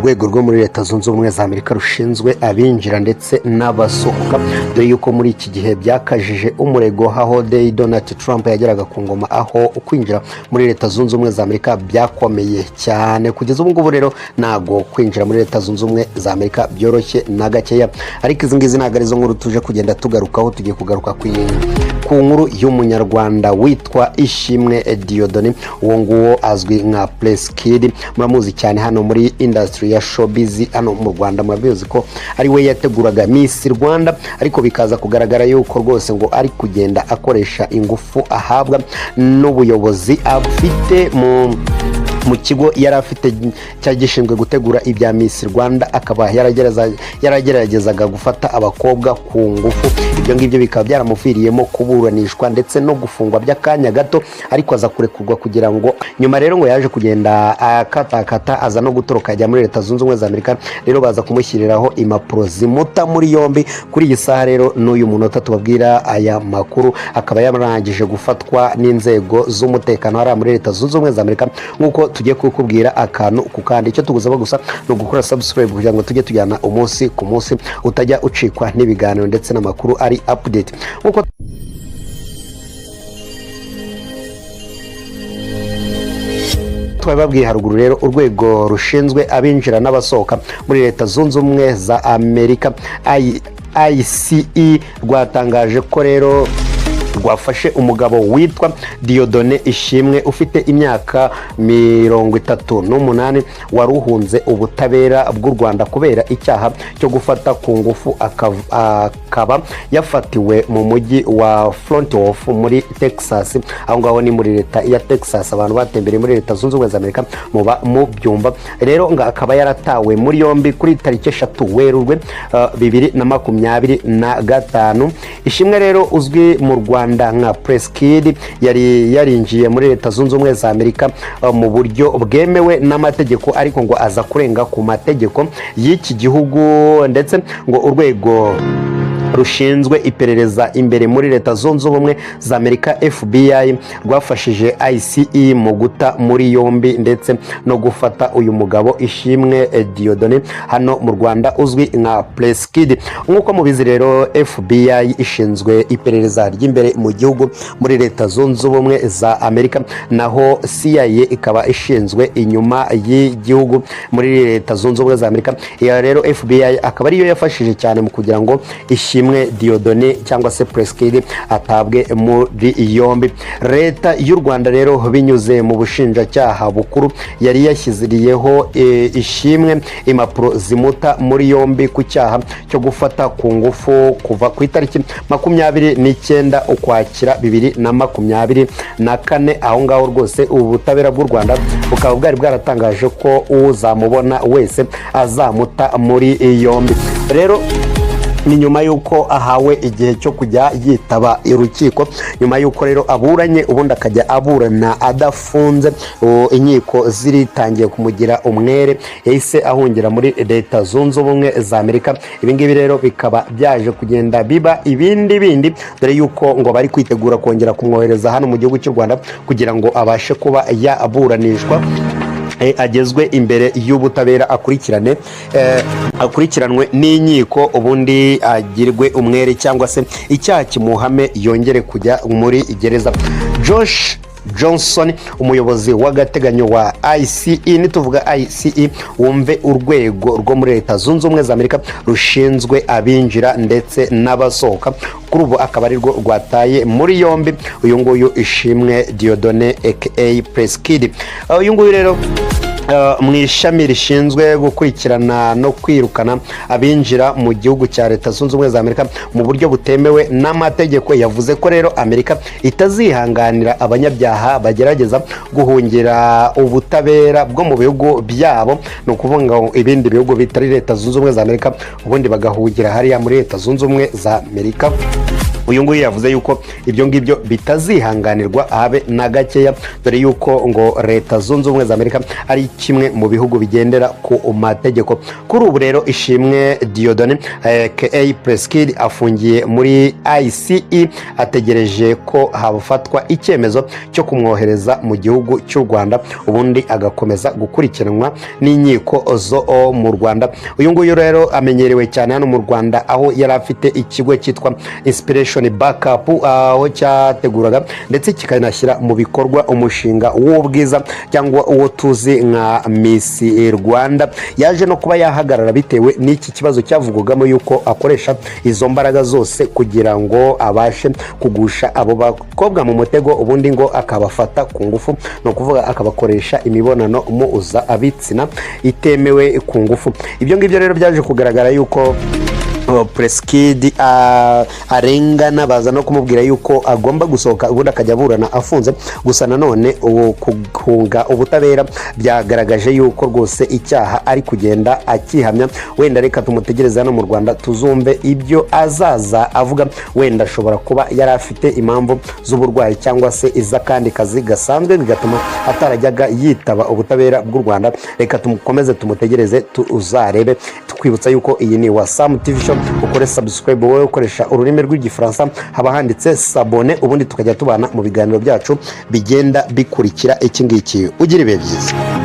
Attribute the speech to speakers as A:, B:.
A: urwego rwo muri Leta Zunze Ubumwe za Amerika rushinzwe abinjira ndetse n'abasohoka, dore yuko muri iki gihe byakajije umurego aho Donald Trump yageraga ku ngoma, aho kwinjira muri Leta Zunze Ubumwe za Amerika byakomeye cyane. Kugeza ubu ngubu rero ntago kwinjira muri Leta Zunze Ubumwe za Amerika byoroshye na gakeya, ariko izi ngizi ntago arizo nkuru tuje kugenda tugarukaho. Tugiye kugaruka ku nkuru y'umunyarwanda witwa Ishimwe Dieudonné, uwo nguwo azwi nka Prince Kid, muramuzi cyane hano muri industry ya showbiz hano mu Rwanda. Murabizi ko ari we yateguraga Miss Rwanda, ariko bikaza kugaragara yuko rwose ngo ari kugenda akoresha ingufu ahabwa n'ubuyobozi afite mu kigo yari afite cyagishinzwe gutegura ibya Miss Rwanda, akaba yarageragezaga gufata abakobwa ku ngufu. Ibyo ngibyo bikaba byaramufiriyemo kuburanishwa ndetse no gufungwa by'akanya gato, ariko aza kurekurwa kugira ngo nyuma rero ngo yaje kugenda akatakata, aza no gutoroka ajya muri Leta Zunze Ubumwe za Amerika. Rero baza kumushyiriraho impapuro zimuta muri yombi. Kuri iyi saha rero n'uyu munota tubabwira aya makuru, akaba yarangije gufatwa n'inzego z'umutekano hariya muri Leta Zunze Ubumwe za Amerika. Nk'uko tugiye kukubwira akantu ku kandi, icyo tugusaba gusa no gukora subscribe kugira ngo tujye tujyana umunsi ku munsi, utajya ucikwa n'ibiganiro ndetse n'amakuru ari update. Nk'uko twababwiye haruguru rero, urwego rushinzwe abinjira n'abasohoka muri Leta Zunze Ubumwe za Amerika ICE rwatangaje ko rero rwafashe umugabo witwa Dieudonné Ishimwe ufite imyaka 38, waruhunze ubutabera bw'u Rwanda kubera icyaha cyo gufata ku ngufu. Akaba yafatiwe mu mujyi wa Fort Worth muri Texas. Aho ngaho ni muri leta ya Texas, abantu batembereye muri Leta Zunze Ubumwe za Amerika muba mu byumba. Rero akaba yaratawe muri yombi kuri tariki 3 Werurwe 2025. Ishimwe rero uzwi mu Rwanda nka Prince Kid yari yarinjiye muri Leta Zunze Ubumwe za Amerika mu buryo bwemewe n'amategeko, ariko ngo aza kurenga ku mategeko y'iki gihugu, ndetse ngo urwego rushinzwe iperereza imbere muri Leta Zunze Ubumwe za Amerika FBI rwafashije ICE mu guta muri yombi ndetse no gufata uyu mugabo Ishimwe Dieudonné hano mu Rwanda uzwi nka Prince Kid. Nk'uko mubizi rero, FBI ishinzwe iperereza ry'imbere mu gihugu muri Leta Zunze Ubumwe za Amerika, naho CIA ikaba ishinzwe inyuma y'igihugu muri Leta Zunze Ubumwe za Amerika. Iya rero FBI akaba ariyo yafashije cyane mu kugira ngo Ishimwe Dieudonné cyangwa se Prince Kid atabwe muri yombi. Leta y'u Rwanda rero binyuze mu bushinjacyaha bukuru yari yashyiziriyeho Ishimwe impapuro zimuta muri yombi ku cyaha cyo gufata ku ngufu kuva ku itariki 29 Ukwakira 2024. aho ngaho rwose ubutabera bw'u Rwanda bukaba bwari bwaratangaje ko uzamubona wese azamuta muri yombi. Rero ni nyuma yuko ahawe igihe cyo kujya yitaba urukiko, nyuma yuko rero aburanye, ubundi akajya aburana adafunze. Inkiko ziritangiye kumugira umwere, yahise ahungira muri Leta Zunze Ubumwe za Amerika. Ibingibi rero bikaba byaje kugenda biba ibindi, dore yuko ngo bari kwitegura kongera kumwohereza hano mu gihugu cy'u Rwanda kugira ngo abashe kuba yaburanishwa, agezwe imbere y'ubutabera, akurikiranwe n'inkiko, ubundi agirwe umwere cyangwa se icyaha kimuhame yongere kujya muri gereza. Josh Johnson, umuyobozi w'agateganyo wa ICE. Nituvuga ICE wumve urwego rwo muri Leta Zunze Ubumwe za Amerika rushinzwe abinjira ndetse n'abasohoka. Kuri ubu akaba ari rwo rwataye muri yombi uyu nguyu Ishimwe Dieudonné aka Prince Kid. Uyu nguyu rero mu ishami rishinzwe gukurikirana no kwirukana abinjira mu gihugu cya Leta Zunze Ubumwe za Amerika mu buryo butemewe n'amategeko, yavuze ko rero Amerika itazihanganira abanyabyaha bagerageza guhungira ubutabera bwo mu bihugu byabo. Ni ukuvuga ngo ibindi bihugu bitari Leta Zunze Ubumwe za Amerika ubundi bagahungira hariya muri Leta Zunze Ubumwe za Amerika. uyu nguyu yavuze yuko ibyo ngibyo bitazihanganirwa habe na gakeya, dore yuko ngo leta zunze ubumwe za Amerika ari kimwe mu bihugu bigendera ku mategeko. Kuri ubu rero Ishimwe Dieudonné aka Preskid afungiye muri ICE ategereje ko hafatwa icyemezo cyo kumwohereza mu gihugu cy'u Rwanda ubundi agakomeza gukurikiranwa n'inkiko zo mu Rwanda. Uyu nguyu rero amenyerewe cyane hano mu Rwanda aho yari afite ikigo cyitwa Inspiration Backup aho cyateguraga ndetse kikanashyira mu bikorwa umushinga w'ubwiza cyangwa uwo tuzi nka Miss Rwanda. Yaje no kuba yahagarara bitewe n'iki kibazo cyavugwagamo yuko akoresha izo mbaraga zose kugira ngo abashe kugusha abo bakobwa mu mutego ubundi ngo akabafata ku ngufu, no kuvuga akabakoresha imibonano muza abitsina itemewe ku ngufu. Ibyo ngibyo rero byaje kugaragara yuko Preskid arengana, baza no kumubwira yuko agomba gusohoka ubundi akajya aburana afunze. Gusa nanone kunga ubutabera byagaragaje yuko rwose icyaha ari kugenda akihamya. Wenda reka tumutegereze hano mu Rwanda tuzumve ibyo azaza avuga. Wenda ashobora kuba yari afite impamvu z'uburwayi cyangwa se iz'akandi kazi gasanzwe bigatuma atarajyaga yitaba ubutabera bw'u Rwanda. Reka tumukomeze tumutegereze tuzarebe. Tukwibutsa yuko iyi ni Wasam TV Show. Ukore subscribe wowe ukoresha ururimi rw'igifaransa, haba handitse s'abonner, ubundi tukajya tubana mu biganiro byacu bigenda bikurikira iki ngiki. Ugira ibihe byiza.